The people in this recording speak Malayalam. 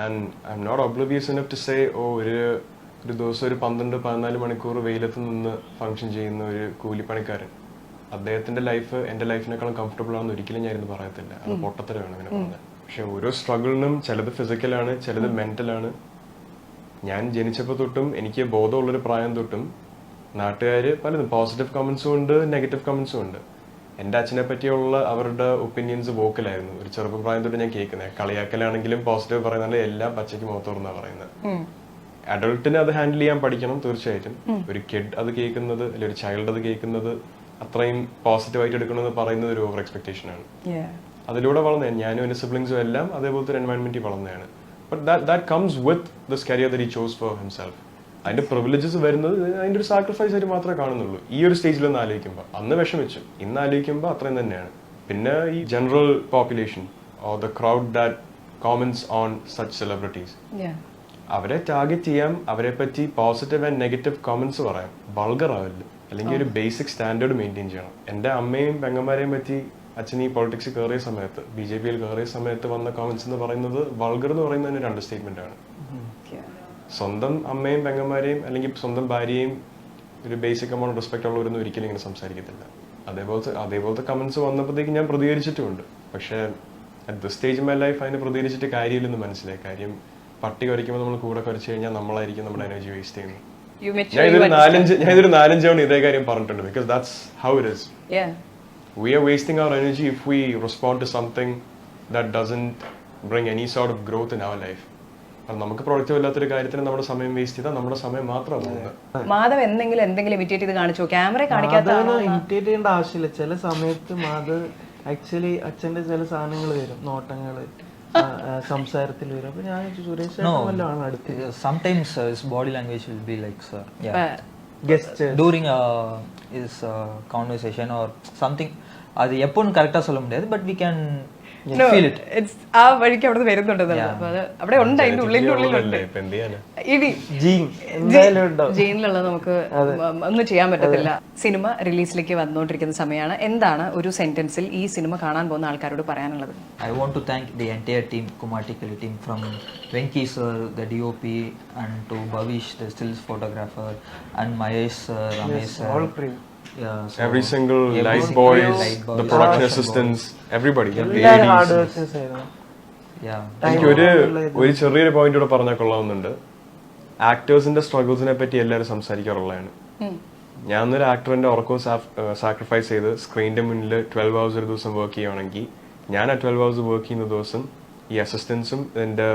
And I am not oblivious enough to say ഒരു ദിവസം ഒരു 12-14 മണിക്കൂർ വെയിലത്ത് നിന്ന് ഫംഗ്ഷൻ ചെയ്യുന്ന ഒരു കൂലിപ്പണിക്കാരൻ അദ്ദേഹത്തിന്റെ ലൈഫ് എന്റെ ലൈഫിനേക്കാളും കംഫർട്ടബിൾ ആണെന്ന് ഒരിക്കലും ഞാൻ ഇന്ന് പറയത്തില്ല. അത് പൊട്ടത്തരമാണ് അങ്ങനെ പറഞ്ഞത്. പക്ഷെ ഓരോ സ്ട്രഗിളിനും ചിലത് ഫിസിക്കലാണ്, ചിലത് മെന്റലാണ്. ഞാൻ ജനിച്ചപ്പോൾ തൊട്ടും എനിക്ക് ബോധമുള്ളൊരു പ്രായം തൊട്ടും നാട്ടുകാര് പലതും പോസിറ്റീവ് കമന്റ്സും ഉണ്ട്, നെഗറ്റീവ് കമന്റ്സും ഉണ്ട്. എന്റെ അച്ഛനെ പറ്റിയുള്ള അവരുടെ ഒപ്പീനിയൻസ് വോക്കലായിരുന്നു. ഒരു ചെറുപ്പപ്രായം തൊട്ട് ഞാൻ കേൾക്കുന്നത് കളിയാക്കലാണെങ്കിലും പോസിറ്റീവ് പറയുന്നത് എല്ലാം പച്ചയ്ക്ക് മുഖത്തോർന്നാ പറയുന്നത്. അഡൾട്ടിന് അത് ഹാൻഡിൽ ചെയ്യാൻ പഠിക്കണം തീർച്ചയായിട്ടും. ഒരു കിഡ് അത് കേൾക്കുന്നത് അല്ലെങ്കിൽ ഒരു ചൈൽഡ് അത് കേൾക്കുന്നത് അത്രയും പോസിറ്റീവായിട്ട് എടുക്കണമെന്ന് പറയുന്നത് ഒരു ഓവർ എക്സ്പെക്ടേഷൻ ആണ്. അതിലൂടെ വളർന്നതാണ് ഞാനും എന്റെ സിബ്ലിങ്സും എല്ലാം അതേപോലത്തെ ഒരു എൻവയൺമെന്റിൽ വളർന്നതാണ്. But that comes with this career that he chose for himself. അതിന്റെ പ്രിവിലേജസ് വരുന്നത് അതിന്റെ ഒരു സാക്രിഫൈസ് ആയിട്ട് മാത്രമേ കാണുന്നുള്ളൂ. ഈ ഒരു സ്റ്റേജിൽ ഒന്ന് ആലോചിക്കുമ്പോൾ അന്ന് വിഷമിച്ചു, ഇന്ന് ആലോചിക്കുമ്പോൾ അത്രയും തന്നെയാണ്. പിന്നെ ഈ general population or the crowd that comments on such celebrities, അവരെ ടാർഗറ്റ് ചെയ്യാം, അവരെ പറ്റി പോസിറ്റീവ് ആൻഡ് നെഗറ്റീവ് കോമന്റ്സ് പറയാം, വൾഗർ ആവില്ല. അല്ലെങ്കിൽ ഒരു ബേസിക് സ്റ്റാൻഡേർഡ് മെയിൻറ്റെയിൻ ചെയ്യണം. എന്റെ അമ്മയും പെങ്ങന്മാരെയും പറ്റി അച്ഛൻ ഈ പൊളിറ്റിക്സ് കയറിയ സമയത്ത്, BJP കയറിയ സമയത്ത് വന്ന കോമന്റ്സ് എന്ന് പറയുന്നത് വൾഗർ എന്ന് പറയുന്നതിന് ഒരു അണ്ടർസ്റ്റേറ്റ്മെന്റ് ആണ്. സ്വന്തം അമ്മയും പെങ്ങന്മാരെയും അല്ലെങ്കിൽ സ്വന്തം ഭാര്യയും ഒരു ബേസിക് എമൗണ്ട് റെസ്പെക്ട് ഉള്ളവരൊന്നും ഒരിക്കലും ഇങ്ങനെ സംസാരിക്കത്തില്ല. അതേപോലത്തെ കമന്റ്സ് വന്നപ്പോഴത്തേക്ക് ഞാൻ പ്രതികരിച്ചിട്ടുമുണ്ട്. പക്ഷേ at the stage my life അതിന് പ്രതികരിച്ചിട്ട് കാര്യമില്ലെന്ന് മനസ്സിലായി. കാര്യം പട്ടി കുറയ്ക്കുമ്പോൾ നമ്മൾ കൂടെ കുറച്ച് കഴിഞ്ഞാൽ നമ്മളായിരിക്കും നമ്മുടെ എനർജി വേസ്റ്റ് ചെയ്യുന്നത്. ഞാൻ ഇതൊരു 4-5 തവണ ഇതേ കാര്യം പറഞ്ഞിട്ടുണ്ട്. Because that's how it is. We are wasting our energy if we respond to something that doesn't bring any sort of growth in our life. നമുക്ക് പ്രൊഡക്റ്റീവ് ഇല്ലാത്തൊരു കാര്യത്തിന് നമ്മുടെ സമയം വേസ്റ്റ് ചെയ്താൽ നമ്മുടെ സമയം മാത്രമാണ് പോകുന്നത്. മാധവ് എന്തെങ്കിലും ഇമിറ്റേറ്റ് ചെയ്ത് കാണിച്ചോ? ക്യാമറ കാണിക്കാത്ത ഇമിറ്റേറ്റ് ചെയ്യേണ്ട ആവശ്യമില്ല. ചില സമയത്ത് മാധവ് ആക്ച്വലി അച്ഛന്റെ ചില സാധനങ്ങൾ വരും, നോട്ടങ്ങള് സംസാരത്തിൽ വരും. അപ്പൊ ഞാൻ സുരേഷ് ആണ് അടുത്ത്. Sometimes his body language will be like sir. Gesture during his conversation or something. அது எப்போன்னு கரெக்டா சொல்ல முடியாது, but we can feel it. It's ആ വഴിക്ക് അവിടെ വരുന്നുണ്ട്. അവിടെ ഉണ്ട്, അതിന്റെ ഉള്ളിലുണ്ട്. ഇനി ജീനിലുള്ള നമുക്ക് ഒന്നും ചെയ്യാൻ പറ്റത്തില്ല. സിനിമ റിലീസിലേക്ക് വന്നുകൊണ്ടിരിക്കുന്ന സമയമാണ്. എന്താണ് ഒരു സെന്റൻസിൽ ഈ സിനിമ കാണാൻ പോകുന്ന ആൾക്കാരോട് പറയാനുള്ളത്? I want to thank the entire team, Kumatikali team, from Venki sir, the DOP, and to Bhavish, the stills photographer, and Mahesh sir, Ramesh sir. all crew. Yeah, so Every single light boys, the production assistants, everybody. hard workers ആയിരുന്നു. Yeah. എനിക്ക് ഒരു ചെറിയൊരു പോയിന്റ് കൂടെ പറഞ്ഞാൽ കൊള്ളാവുന്നുണ്ട്. ആക്ടേഴ്സിന്റെ സ്ട്രഗിൾസിനെ പറ്റി എല്ലാവരും സംസാരിക്കാറുള്ളതാണ്. ഞാൻ ഒരു ആക്ടറിന്റെ ഉറക്കവും സാക്രിഫൈസ് ചെയ്ത് സ്ക്രീനിന്റെ മുന്നിൽ 12 hours ഒരു ദിവസം വർക്ക് ചെയ്യുകയാണെങ്കിൽ ഞാൻ ആ 12 hours വർക്ക് ചെയ്യുന്ന ദിവസം ഈ അസിസ്റ്റൻസും എന്റെ